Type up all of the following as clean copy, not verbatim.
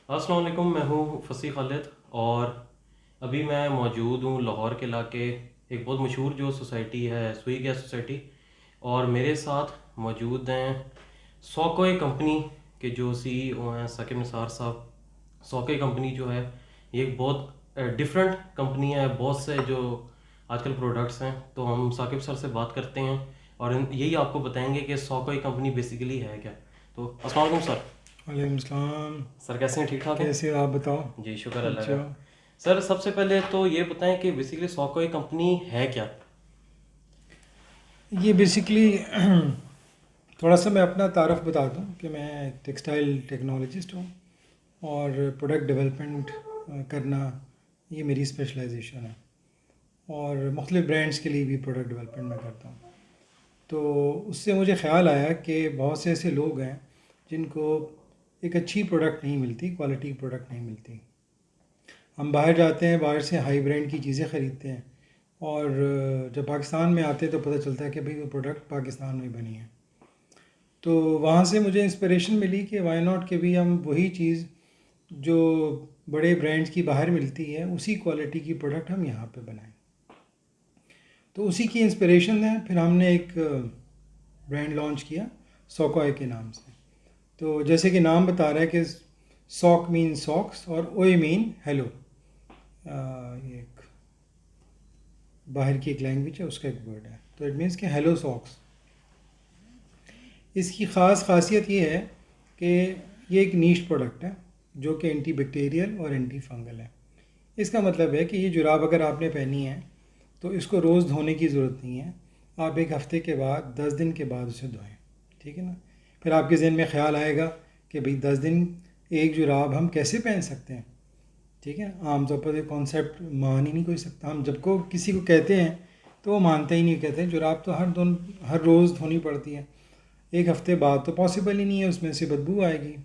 अस्सलाम वालेकुम। मैं हूँ फ़सी खालिद और अभी मैं मौजूद हूँ लाहौर के इलाके एक बहुत मशहूर जो सोसाइटी है सुई गैस सोसाइटी। और मेरे साथ मौजूद हैं सॉकोई कंपनी के जो सीईओ हैं साकिब निसार साहब। सॉकोई कंपनी जो है ये एक बहुत डिफरेंट कंपनी है। बहुत से जो आजकल प्रोडक्ट्स हैं तो हम साकिब सर से बात करते हैं और यही आपको बताएंगे कि सॉकोई कंपनी बेसिकली है क्या। तो अस्सलाम वालेकुम सर। वालेकुम सलाम। सर कैसे हैं, ठीक ठाक हैं? कैसे हो आप बताओ। जी शुक्र अल्लाह अच्छे का। हो। सर सबसे पहले तो ये बताएं कि बेसिकली सॉकोई कंपनी है क्या। ये बेसिकली थोड़ा सा मैं अपना तारफ़ बता दूं कि मैं एक टेक्सटाइल टेक्नोलॉजिस्ट हूँ और प्रोडक्ट डेवलपमेंट करना ये मेरी स्पेशलाइजेशन है। और मुख्तलिफ़ ब्रांड्स के लिए भी प्रोडक्ट डेवलपमेंट मैं करता हूँ। तो उससे मुझे ख़्याल आया कि बहुत से ऐसे लोग हैं जिनको एक अच्छी प्रोडक्ट नहीं मिलती, क्वालिटी की प्रोडक्ट नहीं मिलती। हम बाहर जाते हैं, बाहर से हाई ब्रांड की चीज़ें ख़रीदते हैं और जब पाकिस्तान में आते हैं तो पता चलता है कि भाई वो प्रोडक्ट पाकिस्तान में बनी है। तो वहाँ से मुझे इंस्पिरेशन मिली कि वाई नॉट कि भी हम वही चीज़ जो बड़े ब्रांड्स की बाहर मिलती है उसी क्वालिटी की प्रोडक्ट हम यहाँ पे बनाएं। तो उसी की इंस्पिरेशन है, फिर हमने एक ब्रांड लॉन्च किया सोकॉय के नाम से। तो जैसे कि नाम बता रहा है कि सॉक मीन सॉक्स और ओए मीन हेलो। ये एक बाहर की एक लैंग्वेज है, उसका एक वर्ड है, तो इट मीन्स कि हेलो सॉक्स। इसकी ख़ास खासियत ये है कि ये एक नीश प्रोडक्ट है जो कि एंटी बैक्टीरियल और एंटी फंगल है। इसका मतलब है कि ये जुराब अगर आपने पहनी है तो इसको रोज़ धोने की ज़रूरत नहीं है। आप एक हफ़्ते के बाद 10 दिन के बाद उसे धोएं, ठीक है ना। फिर आपके जहन में ख़्याल आएगा कि भाई 10 दिन एक जुराब हम कैसे पहन सकते हैं, ठीक है। आमतौर पर ये कॉन्सेप्ट मान ही नहीं कोई सकता। हम जब को किसी को कहते हैं तो वो मानते ही नहीं, कहते हैं जुराब तो हर रोज़ धोनी पड़ती है, एक हफ़्ते बाद तो पॉसिबल ही नहीं है, उसमें से बदबू आएगी।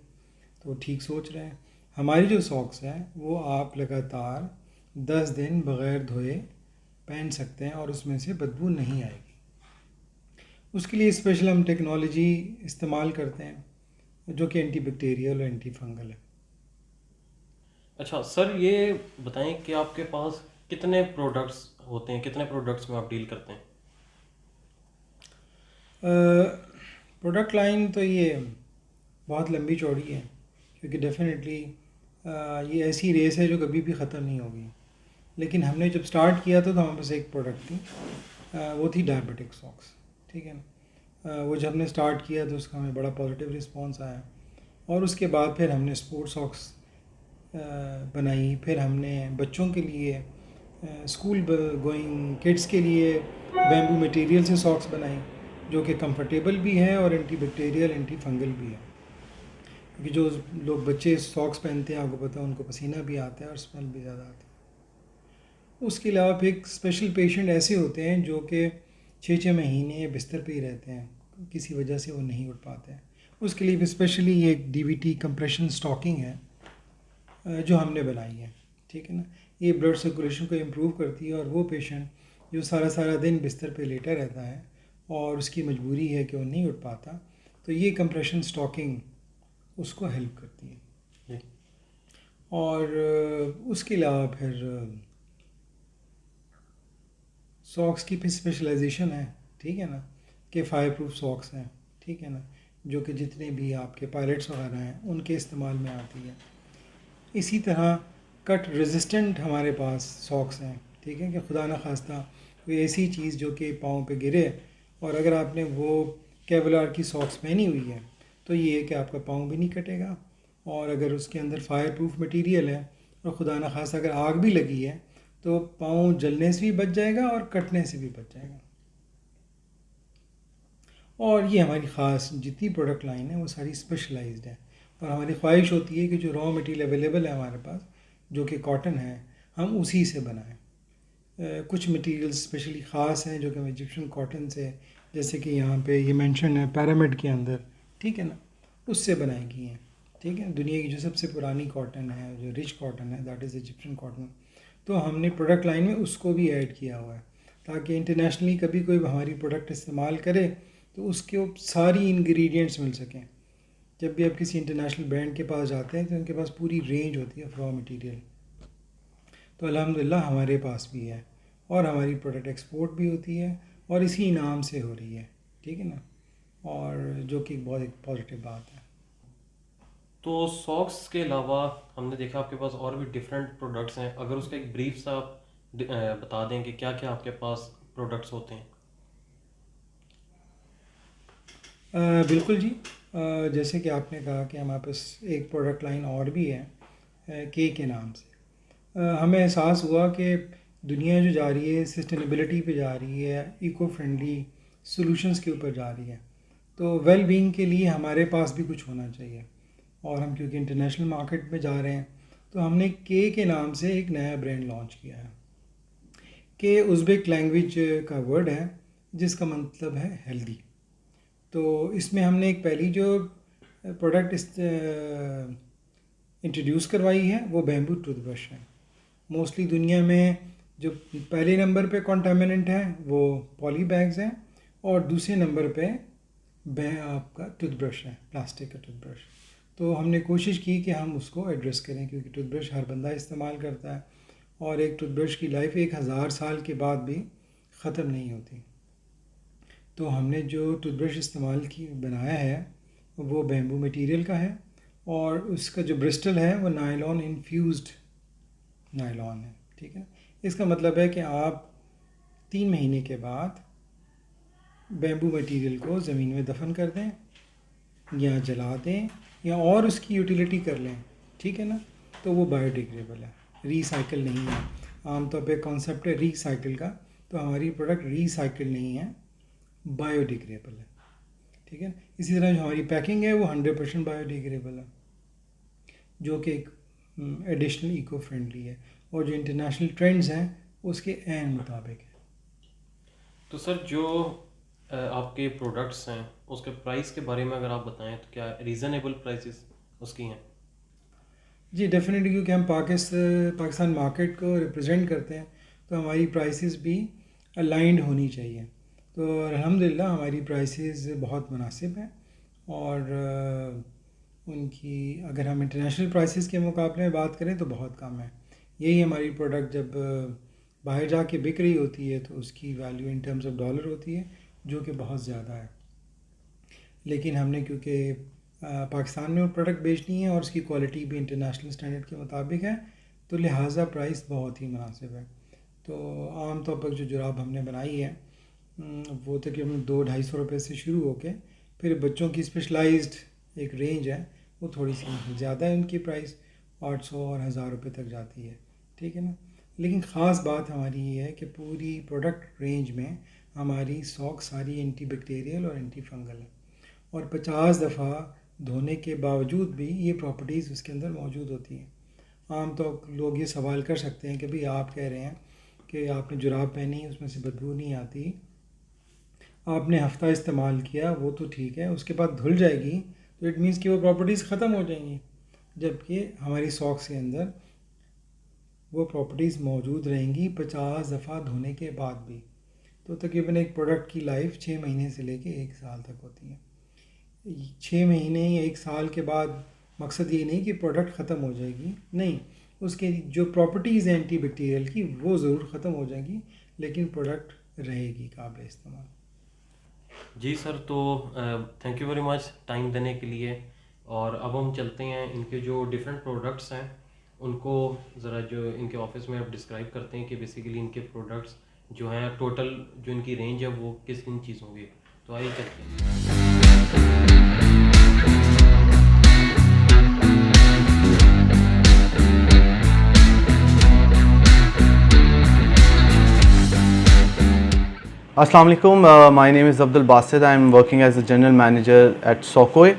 तो ठीक सोच रहे हैं। हमारी जो सॉक्स हैं वो आप लगातार 10 दिन बग़ैर धोए पहन सकते हैं और उसमें से बदबू नहीं आएगी। उसके लिए स्पेशल हम टेक्नोलॉजी इस्तेमाल करते हैं जो कि एंटी बैक्टीरियल और एंटी फंगल है। अच्छा सर ये बताएं कि आपके पास कितने प्रोडक्ट्स होते हैं, कितने प्रोडक्ट्स में आप डील करते हैं? प्रोडक्ट लाइन तो ये बहुत लंबी चौड़ी है, क्योंकि डेफिनेटली ये ऐसी रेस है जो कभी भी ख़त्म नहीं होगी। लेकिन हमने जब स्टार्ट किया था तो हमारे पास एक प्रोडक्ट थी, वो थी डायबिटिक सॉक्स, ठीक है ना। वो जब हमने स्टार्ट किया तो उसका हमें बड़ा पॉजिटिव रिस्पांस आया और उसके बाद फिर हमने स्पोर्ट सॉक्स बनाई। फिर हमने बच्चों के लिए स्कूल गोइंग किड्स के लिए बैम्बू मटेरियल से सॉक्स बनाई जो कि कंफर्टेबल भी है और एंटी बैक्टीरियल एंटी फंगल भी है। क्योंकि जो लोग बच्चे सॉक्स पहनते हैं आपको पता है उनको पसीना भी आता है और स्मेल भी ज़्यादा आती है। उसके अलावा फिर एक स्पेशल पेशेंट ऐसे होते हैं जो कि 6-6 महीने बिस्तर पे ही रहते हैं, किसी वजह से वो नहीं उठ पाते हैं। उसके लिए भी स्पेशली ये एक डीवीटी कंप्रेशन स्टॉकिंग है जो हमने बनाई है, ठीक है ना। ये ब्लड सर्कुलेशन को इम्प्रूव करती है और वो पेशेंट जो सारा सारा दिन बिस्तर पे लेटा रहता है और उसकी मजबूरी है कि वो नहीं उठ पाता, तो ये कंप्रेशन स्टॉकिंग उसको हेल्प करती है। जी। और उसके अलावा फिर सॉक्स की फिर स्पेशलाइजेशन है, ठीक है ना, कि फायर प्रूफ सॉक्स हैं, ठीक है ना, जो कि जितने भी आपके पायलट्स वगैरह हैं उनके इस्तेमाल में आती है। इसी तरह कट रेजिस्टेंट हमारे पास सॉक्स हैं, ठीक है, कि खुदा न खास्ता कोई ऐसी चीज़ जो कि पाँव पे गिरे और अगर आपने वो केवलार की सॉक्स पहनी हुई है तो ये है कि आपका पाँव भी नहीं कटेगा। और अगर उसके अंदर फायर प्रूफ मटीरियल है और खुदा न खास्ता अगर आग भी लगी है तो पाँव जलने से भी बच जाएगा और कटने से भी बच जाएगा। और ये हमारी ख़ास जितनी प्रोडक्ट लाइन है वो सारी स्पेशलाइज्ड है। और हमारी ख्वाहिश होती है कि जो रॉ मटेरियल अवेलेबल है हमारे पास जो कि कॉटन है हम उसी से बनाएं। कुछ मटेरियल्स स्पेशली ख़ास हैं जो कि हम इजिप्शियन कॉटन से, जैसे कि यहाँ पे ये मेंशन है पिरामिड के अंदर, ठीक है ना, उससे बनाई गई हैं, ठीक है। दुनिया की जो सबसे पुरानी कॉटन है, जो रिच कॉटन है, दैट इज़ इजिप्शियन कॉटन। तो हमने प्रोडक्ट लाइन में उसको भी ऐड किया हुआ है ताकि इंटरनेशनली कभी कोई हमारी प्रोडक्ट इस्तेमाल करे तो उसके सारी इंग्रेडिएंट्स मिल सकें, जब भी आप किसी इंटरनेशनल ब्रांड के पास जाते हैं तो उनके पास पूरी रेंज होती है रॉ मटेरियल। तो अल्हम्दुलिल्लाह हमारे पास भी है और हमारी प्रोडक्ट एक्सपोर्ट भी होती है और इसी नाम से हो रही है, ठीक है ना, और जो कि बहुत एक पॉजिटिव बात है। तो सॉक्स के अलावा हमने देखा आपके पास और भी डिफरेंट प्रोडक्ट्स हैं, अगर उसका एक ब्रीफ सा आप बता दें कि क्या क्या आपके पास प्रोडक्ट्स होते हैं। बिल्कुल जी। जैसे कि आपने कहा कि हमारे पास एक प्रोडक्ट लाइन और भी है के नाम से। हमें एहसास हुआ कि दुनिया जो जा रही है सस्टेनेबिलिटी पे जा रही है, इको फ्रेंडली सॉल्यूशंस के ऊपर जा रही है, तो वेल बीइंग के लिए हमारे पास भी कुछ होना चाहिए। और हम क्योंकि इंटरनेशनल मार्केट में जा रहे हैं तो हमने के नाम से एक नया ब्रांड लॉन्च किया है। के उज़्बेक लैंग्वेज का वर्ड है जिसका मतलब है हेल्दी। तो इसमें हमने एक पहली जो प्रोडक्ट इंट्रोड्यूस करवाई है वो बैम्बू टूथब्रश है। मोस्टली दुनिया में जो पहले नंबर पे कॉन्टामिनेंट है वो पॉली बैग्स हैं और दूसरे नंबर पे आपका टूथब्रश है, प्लास्टिक का टूथब्रश। तो हमने कोशिश की कि हम उसको एड्रेस करें क्योंकि टूथब्रश हर बंदा इस्तेमाल करता है और एक टूथब्रश की लाइफ 1000 साल के बाद भी ख़त्म नहीं होती। तो हमने जो टूथब्रश इस्तेमाल की बनाया है वो बैम्बू मटेरियल का है और उसका जो ब्रिस्टल है वो नायलॉन इन्फ्यूज्ड नायलॉन है, ठीक है। इसका मतलब है कि आप 3 महीने के बाद बैम्बू मटेरियल को ज़मीन में दफन कर दें या जला दें या और उसकी यूटिलिटी कर लें, ठीक है ना, तो वो बायोडिग्रेडेबल है, रीसाइकिल नहीं है। आमतौर पे कॉन्सेप्ट है रीसाइकिल का, तो हमारी प्रोडक्ट रीसाइकिल नहीं है, बायोडिग्रेडेबल है, ठीक है। इसी तरह जो हमारी पैकिंग है वो 100% बायोडिग्रेडेबल है, जो कि एक एडिशनल इको फ्रेंडली है और जो इंटरनेशनल ट्रेंड्स हैं उसके ऐन मुताबिक है। तो सर जो आपके प्रोडक्ट्स हैं उसके प्राइस के बारे में अगर आप बताएं तो क्या रीज़नेबल प्राइसेस उसकी हैं? जी डेफिनेटली, क्योंकि हम पाकिस्तान मार्केट को रिप्रेजेंट करते हैं तो हमारी प्राइसेस भी अलाइंड होनी चाहिए। तो अल्हम्दुलिल्लाह हमारी प्राइसेस बहुत मुनासिब हैं और उनकी अगर हम इंटरनेशनल प्राइसेस के मुकाबले में बात करें तो बहुत कम है। यही हमारी प्रोडक्ट जब बाहर जाके बिक रही होती है तो उसकी value in terms of dollar होती है जो कि बहुत ज़्यादा है। लेकिन हमने क्योंकि पाकिस्तान में वो प्रोडक्ट बेचनी है और उसकी क्वालिटी भी इंटरनेशनल स्टैंडर्ड के मुताबिक है तो लिहाजा प्राइस बहुत ही मुनासिब है। तो आम तौर पर जो जुराब हमने बनाई है वो तकरीबन 200-250 रुपये से शुरू होके फिर बच्चों की स्पेशलाइज्ड एक रेंज है वो थोड़ी सी ज़्यादा है, उनकी प्राइस 800 और 1000 रुपये तक जाती है, ठीक है ना। लेकिन ख़ास बात हमारी ये है कि पूरी प्रोडक्ट रेंज में हमारी सॉक्स सारी एंटी बैक्टीरियल और एंटी फंगल है और 50 दफ़ा धोने के बावजूद भी ये प्रॉपर्टीज़ उसके अंदर मौजूद होती हैं। आम तो लोग ये सवाल कर सकते हैं कि भाई आप कह रहे हैं कि आपने जुराब पहनी उसमें से बदबू नहीं आती, आपने हफ़्ता इस्तेमाल किया वो तो ठीक है, उसके बाद धुल जाएगी तो इट मीन्स कि वो प्रॉपर्टीज़ ख़त्म हो जाएंगी, जबकि हमारी सॉक्स के अंदर वो प्रॉपर्टीज़ मौजूद रहेंगी 50 दफ़ा धोने के बाद भी। तो तकरीबन एक प्रोडक्ट की लाइफ 6 महीने से लेके 1 साल तक होती है। 6 महीने या 1 साल के बाद मकसद ये नहीं कि प्रोडक्ट ख़त्म हो जाएगी, नहीं, उसके जो प्रॉपर्टीज़ हैं एंटी बैक्टीरियल की वो ज़रूर ख़त्म हो जाएंगी लेकिन प्रोडक्ट रहेगी काबिल इस्तेमाल। जी सर, तो thank you very much time देने के लिए। और अब हम चलते हैं इनके जो डिफरेंट प्रोडक्ट्स हैं उनको ज़रा जो इनके ऑफिस में आप डिस्क्राइब करते हैं कि बेसिकली इनके प्रोडक्ट्स जो हैं टोटल जो इनकी रेंज है वो किस किन चीज़ों की। तो आइए चलते हैं। Assalamu alaikum. My name is Abdul Basit. I am working as a general manager at Sokoi.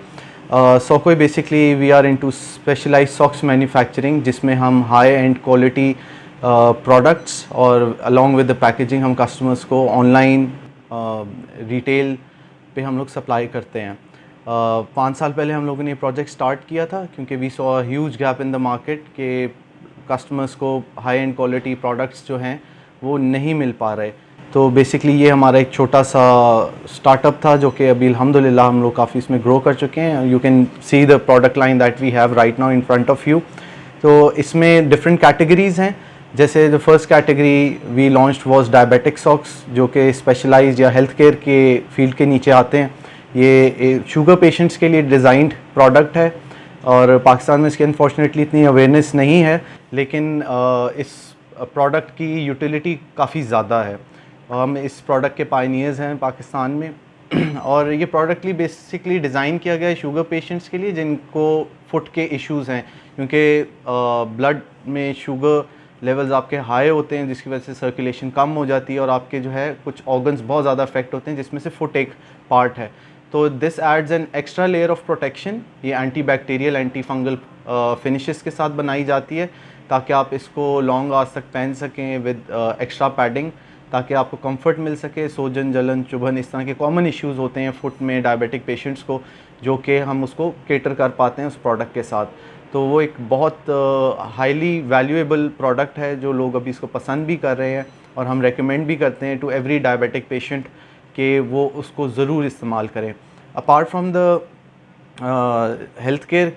Sokoi basically we are into specialized socks manufacturing जिसमें हम high end quality products और along with the packaging हम customers को online retail पे हम लोग supply करते हैं। 5 साल पहले हम लोगों ने project start किया था क्योंकि we saw a huge gap in the market कि customers को high end quality products जो हैं वो नहीं मिल पा रहे। तो बेसिकली ये हमारा एक छोटा सा स्टार्टअप था जो कि अभी अल्हम्दुलिल्लाह हम लोग काफ़ी इसमें ग्रो कर चुके हैं. You can see the product line that we have right now in front of you. तो इसमें डिफरेंट कैटेगरीज़ हैं. जैसे the first category we launched was diabetic socks, जो कि स्पेशलाइज्ड या हेल्थ केयर के फील्ड के नीचे आते हैं. ये शुगर पेशेंट्स के लिए डिज़ाइंड प्रोडक्ट है और पाकिस्तान में इसकी अनफॉर्चुनेटली इतनी अवेयरनेस नहीं है, लेकिन इस प्रोडक्ट की यूटिलिटी काफ़ी ज़्यादा है. हम इस प्रोडक्ट के पायनियर्स हैं पाकिस्तान में और ये प्रोडक्टली बेसिकली डिज़ाइन किया गया है शुगर पेशेंट्स के लिए जिनको फुट के इश्यूज़ हैं, क्योंकि ब्लड में शुगर लेवल्स आपके हाई होते हैं जिसकी वजह से सर्कुलेशन कम हो जाती है और आपके जो है कुछ ऑर्गन्स बहुत ज़्यादा अफेक्ट होते हैं जिसमें से फुट एक पार्ट है. तो this adds an extra layer of protection. ये anti bacterial anti fungal finishes के साथ बनाई जाती है ताकि आप इसको लॉन्ग आज तक पहन सकें विद एक्स्ट्रा पैडिंग, ताकि आपको कंफर्ट मिल सके. सोजन, जलन, चुभन, इस तरह के कॉमन इश्यूज़ होते हैं फुट में डायबिटिक पेशेंट्स को, जो कि हम उसको केटर कर पाते हैं उस प्रोडक्ट के साथ. तो वो एक बहुत हाईली वैल्यूएबल प्रोडक्ट है जो लोग अभी इसको पसंद भी कर रहे हैं और हम रेकमेंड भी करते हैं टू एवरी डायबिटिक पेशेंट कि वो उसको ज़रूर इस्तेमाल करें. Apart from the health care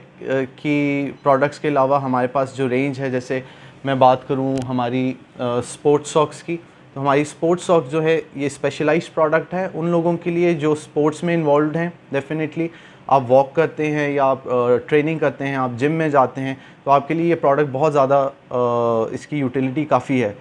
की प्रोडक्ट्स के अलावा हमारे पास जो रेंज है, जैसे मैं बात करूं हमारी स्पोर्ट्स सॉक्स की, तो हमारी स्पोर्ट्स सॉक्स जो है ये स्पेशलाइज्ड प्रोडक्ट है उन लोगों के लिए जो स्पोर्ट्स में इन्वॉल्व हैं. डेफिनेटली आप वॉक करते हैं या आप ट्रेनिंग करते हैं, आप जिम में जाते हैं, तो आपके लिए ये प्रोडक्ट बहुत ज़्यादा इसकी यूटिलिटी काफ़ी है.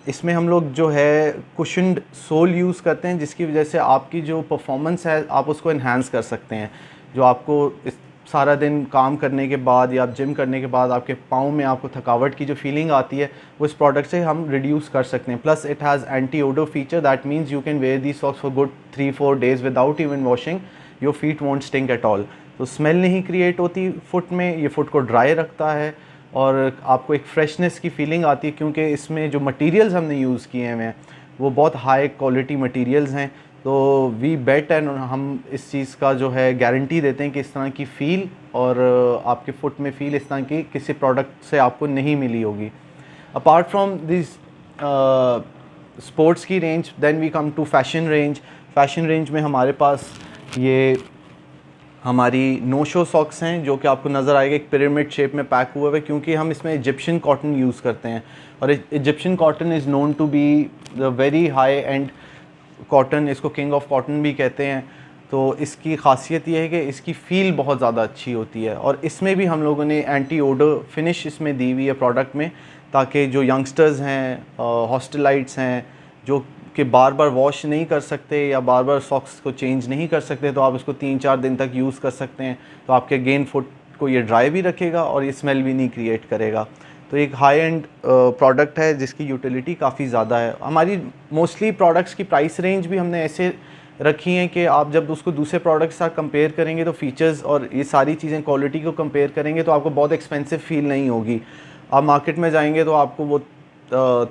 इसमें हम लोग जो है कुशन्ड सोल यूज़ करते हैं जिसकी वजह से आपकी जो परफॉर्मेंस है आप उसको इन्हांस कर सकते हैं. जो आपको इस सारा दिन काम करने के बाद या आप जिम करने के बाद आपके पाँव में आपको थकावट की जो फीलिंग आती है वो इस प्रोडक्ट से हम रिड्यूस कर सकते हैं. Plus it has anti odour feature, that means you can wear the socks for good 3-4 days without even washing. Your feet won't stink at all. तो स्मेल नहीं क्रिएट होती फुट में, ये फुट को ड्राई रखता है और आपको एक फ्रेशनेस की फीलिंग आती है क्योंकि इसमें जो मटेरियल्स हमने यूज़ किए हैं वो बहुत हाई क्वालिटी मटेरियल्स हैं. तो वी बेट एंड हम इस चीज़ का जो है गारंटी देते हैं कि इस तरह की फ़ील और आपके फुट में फ़ील इस तरह की किसी प्रोडक्ट से आपको नहीं मिली होगी. अपार्ट फ्रॉम दिस स्पोर्ट्स की range, then we come to fashion range. Fashion range में हमारे पास ये हमारी नो शो सॉक्स हैं जो कि आपको नज़र आएगा एक पिरामिड शेप में पैक हुए हुए, क्योंकि हम इसमें इजिप्शियन कॉटन यूज़ करते हैं और Egyptian cotton is known to be the very high end cotton. इसको किंग ऑफ कॉटन भी कहते हैं. तो इसकी खासियत ये है कि इसकी फ़ील बहुत ज़्यादा अच्छी होती है और इसमें भी हम लोगों ने एंटी ओडो फिनिश इसमें दी हुई है प्रोडक्ट में, ताकि जो यंगस्टर्स हैं, हॉस्टलाइट्स हैं, जो कि बार बार वॉश नहीं कर सकते या बार बार सॉक्स को चेंज नहीं कर सकते, तो आप इसको 3-4 दिन तक यूज़ कर सकते हैं. तो आपके अगेन फुट को ये ड्राई भी रखेगा और ये स्मेल भी नहीं क्रिएट करेगा. तो एक हाई एंड प्रोडक्ट है जिसकी यूटिलिटी काफ़ी ज़्यादा है. हमारी मोस्टली प्रोडक्ट्स की प्राइस रेंज भी हमने ऐसे रखी हैं कि आप जब उसको दूसरे प्रोडक्ट के साथ कंपेयर करेंगे तो फीचर्स और ये सारी चीज़ें क्वालिटी को कंपेयर करेंगे तो आपको बहुत एक्सपेंसिव फील नहीं होगी. आप मार्केट में जाएंगे तो आपको वो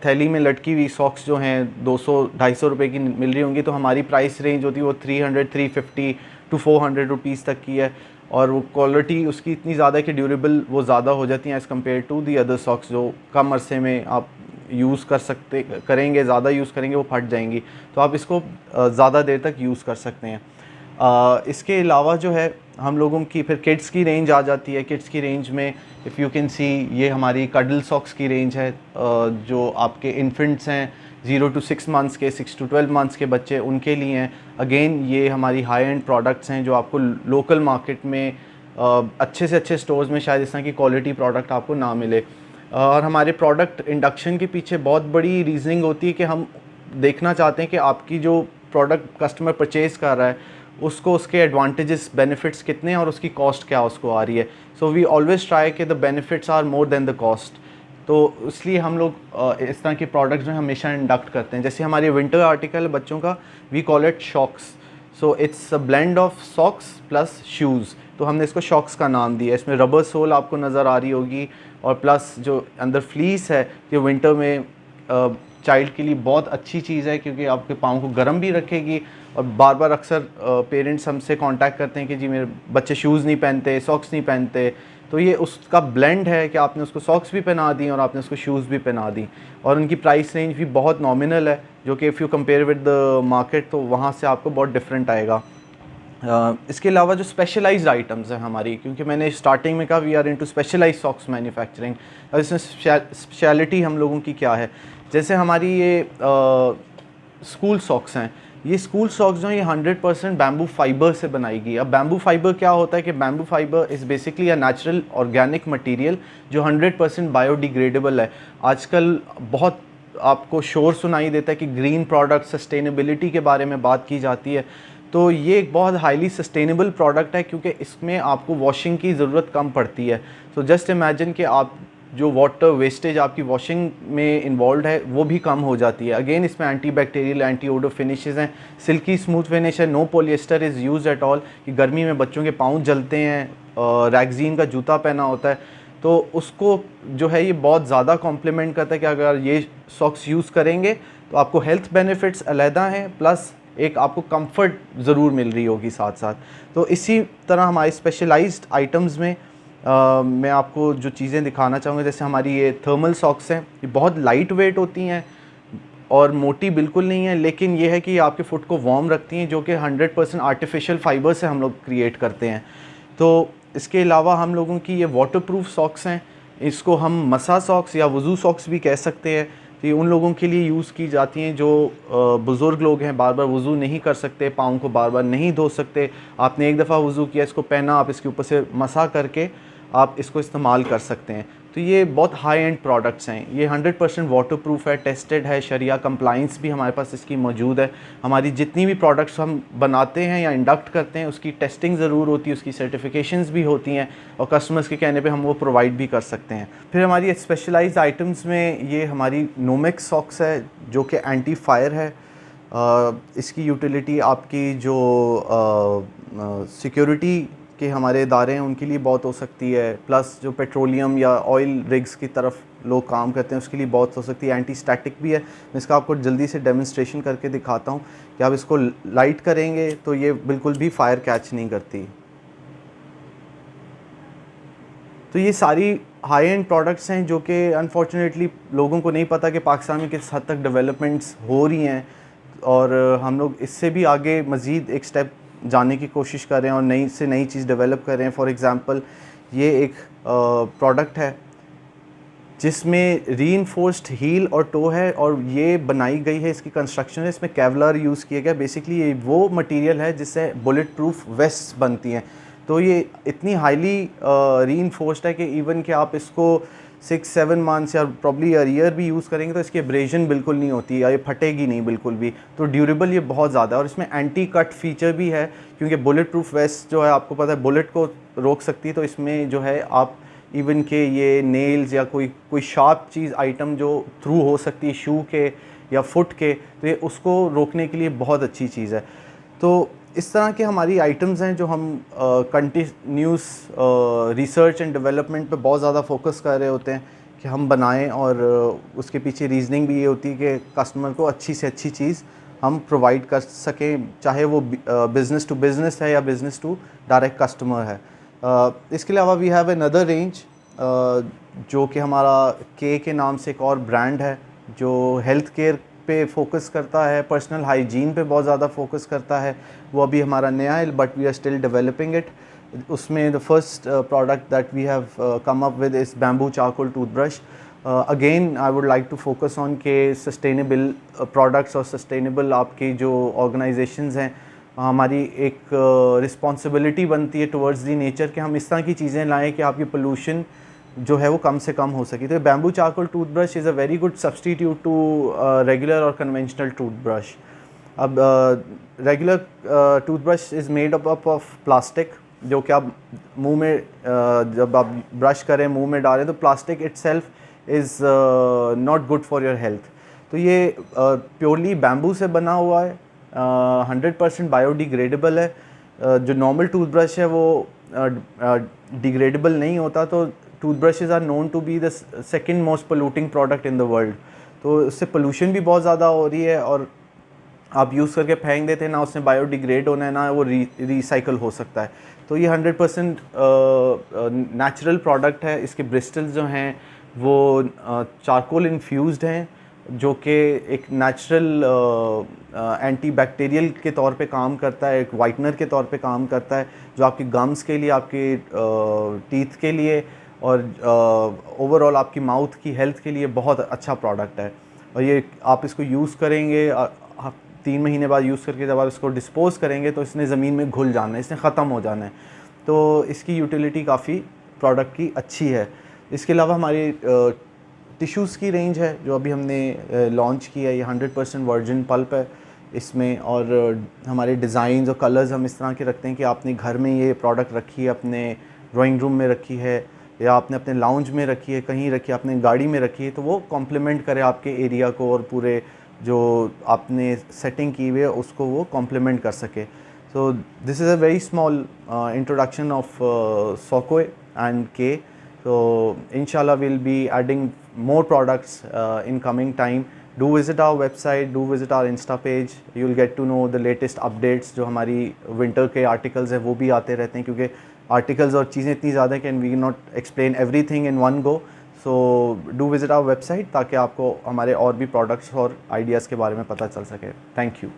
थैली में लटकी हुई सॉक्स जो हैं 200-250 रुपये की मिल रही होंगी, तो हमारी प्राइस रेंज होती है वो 300-350 टू 400 रुपीज़ तक की है और वो क्वालिटी उसकी इतनी ज़्यादा है कि ड्यूरेबल वो ज़्यादा हो जाती हैं as compare to the other socks जो कम अरसे में आप यूज़ करेंगे, ज़्यादा यूज़ करेंगे वो फट जाएंगी. तो आप इसको ज़्यादा देर तक यूज़ कर सकते हैं. इसके अलावा जो है हम लोगों की फिर किड्स की रेंज आ जाती है. किड्स की रेंज में इफ़ यू कैन सी ये हमारी कडल सॉक्स की रेंज है, जो आपके इन्फेंट्स हैं 0 to 6 months के, 6 to 12 months के बच्चे उनके लिए हैं. अगेन ये हमारी हाई एंड प्रोडक्ट्स हैं जो आपको लोकल मार्केट में अच्छे से अच्छे स्टोर्स में शायद इस तरह की क्वालिटी प्रोडक्ट आपको ना मिले. और हमारे प्रोडक्ट इंडक्शन के पीछे बहुत बड़ी रीजनिंग होती है कि हम देखना चाहते हैं कि आपकी जो प्रोडक्ट कस्टमर परचेज़ कर रहा है उसको उसके एडवांटेजेस बेनिफिट्स कितने हैं और उसकी कॉस्ट क्या उसको आ रही है. सो वी ऑलवेज ट्राई कि the benefits are more than the cost. तो इसलिए हम लोग इस तरह के प्रोडक्ट्स में हमेशा इंडक्ट करते हैं. जैसे हमारे विंटर आर्टिकल बच्चों का, we call it shocks. So it's a blend of socks plus shoes, तो हमने इसको शॉक्स का नाम दिया. इसमें रबर सोल आपको नज़र आ रही होगी और प्लस जो अंदर फ्लीस है ये विंटर में चाइल्ड के लिए बहुत अच्छी चीज़ है क्योंकि आपके पाँव को गर्म भी रखेगी. और बार बार अक्सर पेरेंट्स हमसे कांटेक्ट करते हैं कि जी मेरे बच्चे शूज़ नहीं पहनते, सॉक्स नहीं पहनते, तो ये उसका ब्लेंड है कि आपने उसको सॉक्स भी पहना दी और आपने उसको शूज़ भी पहना दी, और उनकी प्राइस रेंज भी बहुत नॉमिनल है, जो कि if you compare with the market तो वहाँ से आपको बहुत डिफरेंट आएगा। इसके अलावा जो स्पेशलाइज्ड आइटम्स हैं हमारी, क्योंकि मैंने स्टार्टिंग में कहा we are into specialised socks manufacturing, और इसमें स्पेशलिटी हम लोगों की क्या है, जैसे हमारी ये स्कूल सॉक्स हैं, ये स्कूल सॉक्स जो हैं ये 100% बैम्बू फाइबर से बनाई गई। अब बैम्बू फाइबर क्या होता है कि bamboo fibre is basically a natural organic material जो 100% बायोडिग्रेडेबल है। आजकल बहुत आपको शोर सुनाई देता है कि ग्रीन प्रोडक्ट, सस्टेनेबिलिटी के बारे में बात की जाती है, तो ये एक बहुत हाईली सस्टेनेबल प्रोडक्ट है क्योंकि इसमें आपको वॉशिंग की ज़रूरत कम पड़ती है। सो जस्ट इमेजिन कि आप जो वाटर वेस्टेज आपकी वॉशिंग में इन्वॉल्व है वो भी कम हो जाती है। अगेन इसमें anti bacterial, anti odour finishes हैं, सिल्की स्मूथ फिनिश है, no polyester is used at all, कि गर्मी में बच्चों के पाँव जलते हैं, रैगजीन का जूता पहना होता है, तो उसको जो है ये बहुत ज़्यादा कॉम्प्लीमेंट करता है कि अगर ये सॉक्स यूज़ करेंगे तो आपको हेल्थ बेनिफिट्स अलहदा हैं, प्लस एक आपको कंफर्ट ज़रूर मिल रही होगी साथ साथ। तो इसी तरह हमारे स्पेशलाइज्ड आइटम्स में मैं आपको जो चीज़ें दिखाना चाहूँगा, जैसे हमारी ये थर्मल सॉक्स हैं, ये बहुत लाइट वेट होती हैं और मोटी बिल्कुल नहीं है, लेकिन ये है कि ये आपके फुट को वार्म रखती हैं, जो कि 100% आर्टिफिशियल फाइबर से हम लोग क्रिएट करते हैं। तो इसके अलावा हम लोगों की ये वाटरप्रूफ सॉक्स हैं, इसको हम मसा सॉक्स या वज़ू सॉक्स भी कह सकते हैं। तो ये उन लोगों के लिए यूज़ की जाती हैं जो बुज़ुर्ग लोग हैं, बार बार वज़ू नहीं कर सकते, पाँव को बार बार नहीं धो सकते, आपने एक दफ़ा वज़ू किया, इसको पहना, आप इसके ऊपर से मसा करके आप इसको इस्तेमाल कर सकते हैं। तो ये बहुत हाई एंड प्रोडक्ट्स हैं, ये 100% वाटरप्रूफ है, टेस्टेड है, शरिया कंप्लाइंस भी हमारे पास इसकी मौजूद है। हमारी जितनी भी प्रोडक्ट्स हम बनाते हैं या इंडक्ट करते हैं उसकी टेस्टिंग ज़रूर होती है, उसकी सर्टिफिकेशंस भी होती हैं, और कस्टमर्स के कहने पे हम वो प्रोवाइड भी कर सकते हैं। फिर हमारी स्पेशलाइज्ड आइटम्स में ये हमारी नोमेक्स सॉक्स है जो कि एंटी फायर है। इसकी यूटिलिटी आपकी जो सिक्योरिटी कि हमारे इदारे हैं उनके लिए बहुत हो सकती है, प्लस जो पेट्रोलियम या ऑयल रिग्स की तरफ लोग काम करते हैं उसके लिए बहुत हो सकती है। एंटी स्टैटिक भी है, मैं इसका आपको जल्दी से डेमोन्स्ट्रेशन करके दिखाता हूँ कि आप इसको लाइट करेंगे तो ये बिल्कुल भी फायर कैच नहीं करती। तो ये सारी हाई एंड प्रोडक्ट्स हैं जो कि अनफॉर्चुनेटली लोगों को नहीं पता कि पाकिस्तान में किस हद तक डेवलपमेंट्स हो रही हैं, और हम लोग इससे भी आगे मज़ीद एक स्टेप जाने की कोशिश कर रहे हैं और नई से नई चीज़ डेवलप कर रहे हैं। फॉर एग्ज़ाम्पल ये एक प्रोडक्ट है जिसमें रीइंफोर्स्ड हील और टो है, और ये बनाई गई है, इसकी कंस्ट्रक्शन है, इसमें केवलर यूज़ किया गया। बेसिकली ये वो मटेरियल है जिससे बुलेट प्रूफ वेस्ट बनती हैं। तो ये इतनी हाईली रीइंफोर्स्ड है कि इवन कि आप इसको 6-7 मंथ्स या प्रॉब्ली ईयर भी यूज़ करेंगे तो इसकी एब्रेजन बिल्कुल नहीं होती या ये फटेगी नहीं बिल्कुल भी। तो ड्यूरेबल ये बहुत ज़्यादा है, और इसमें एंटी कट फीचर भी है क्योंकि बुलेट प्रूफ वेस्ट जो है आपको पता है बुलेट को रोक सकती है। तो इसमें जो है आप इवन के ये नेल्स या कोई शार्प चीज़ आइटम जो थ्रू हो सकती है शू के या फुट के, तो ये उसको रोकने के लिए बहुत अच्छी चीज़ है। तो इस तरह के हमारी आइटम्स हैं जो हम कंटिन्यूस रिसर्च एंड डेवलपमेंट पे बहुत ज़्यादा फोकस कर रहे होते हैं कि हम बनाएं, और उसके पीछे रीजनिंग भी ये होती है कि कस्टमर को अच्छी से अच्छी चीज़ हम प्रोवाइड कर सकें, चाहे वो बिज़नेस टू बिज़नेस है या बिज़नेस टू डायरेक्ट कस्टमर है। इसके अलावा वी हैव अनदर रेंज जो कि हमारा के नाम से एक और ब्रांड है जो हेल्थ केयर पे फोकस करता है, पर्सनल हाइजीन पे बहुत ज़्यादा फोकस करता है। वो अभी हमारा नया है but we are still developing it. उसमें the first product that we have come up with is bamboo charcoal toothbrush. Again I would like to focus on के सस्टेनेबल प्रोडक्ट्स और सस्टेनेबल आपकी जो ऑर्गेनाइजेशंस हैं, हमारी एक रिस्पॉन्सिबिलिटी बनती है टुवर्ड्स दी नेचर कि हम इस तरह की चीज़ें लाएँ कि आपकी पोल्यूशन जो है वो कम से कम हो सके। तो bamboo charcoal toothbrush is a very good substitute to regular और कन्वेंशनल टूथब्रश। अब regular toothbrush is made up of plastic, जो कि आप मुंह में जब आप ब्रश करें मुंह में डालें तो plastic itself is not good for your health. तो ये प्योरली बैम्बू से बना हुआ है, 100% बायोडिग्रेडेबल है। जो नॉर्मल टूथब्रश है वो डिग्रेडेबल नहीं होता। तो toothbrushes are known to be the second most polluting product in the world. तो इससे पोल्यूशन भी बहुत ज़्यादा हो रही है, और आप यूज़ करके फेंक देते हैं, ना उसने बायोडिग्रेड होना है ना वो रिसाइकल हो सकता है। तो ये 100% नेचुरल प्रोडक्ट है। इसके ब्रिस्टल्स जो हैं वो चारकोल इन्फ्यूज़ड हैं, जो कि एक नेचुरल एंटी बैक्टीरियल के तौर पे काम करता है, एक वाइटनर के तौर पे काम करता है, जो आपकी गम्स के लिए, आपके टीथ के लिए और ओवरऑल आपकी माउथ की हेल्थ के लिए बहुत अच्छा प्रोडक्ट है। और ये आप इसको यूज़ करेंगे, 3 महीने बाद यूज़ करके जब आप इसको डिस्पोज़ करेंगे तो इसने ज़मीन में घुल जाना है, इसने ख़त्म हो जाना है। तो इसकी यूटिलिटी काफ़ी प्रोडक्ट की अच्छी है। इसके अलावा हमारी टिश्यूज़ की रेंज है जो अभी हमने लॉन्च की है। ये 100% वर्जिन पल्प है इसमें, और हमारे डिज़ाइंस और कलर्स हम इस तरह के रखते हैं कि आपने घर में ये प्रोडक्ट रखी है, अपने ड्राइंग रूम में रखी है, या आपने अपने लाउंज में रखी है, कहीं रखी है, आपने गाड़ी में रखी है, तो वो कॉम्प्लीमेंट करे आपके एरिया को और पूरे जो आपने सेटिंग की हुई है उसको वो कॉम्प्लीमेंट कर सके। So this is a very small introduction of Sokoy and K. So inshallah we'll be adding more products in coming time. Do visit our website, do visit our Insta page. You'll get to know the latest updates. जो हमारी winter के articles हैं वो भी आते रहते हैं, क्योंकि आर्टिकल्स और चीज़ें इतनी ज़्यादा हैं कि we can not explain everything in one go. So do visit our website ताकि आपको हमारे और भी प्रोडक्ट्स और आइडियाज़ के बारे में पता चल सके। Thank you.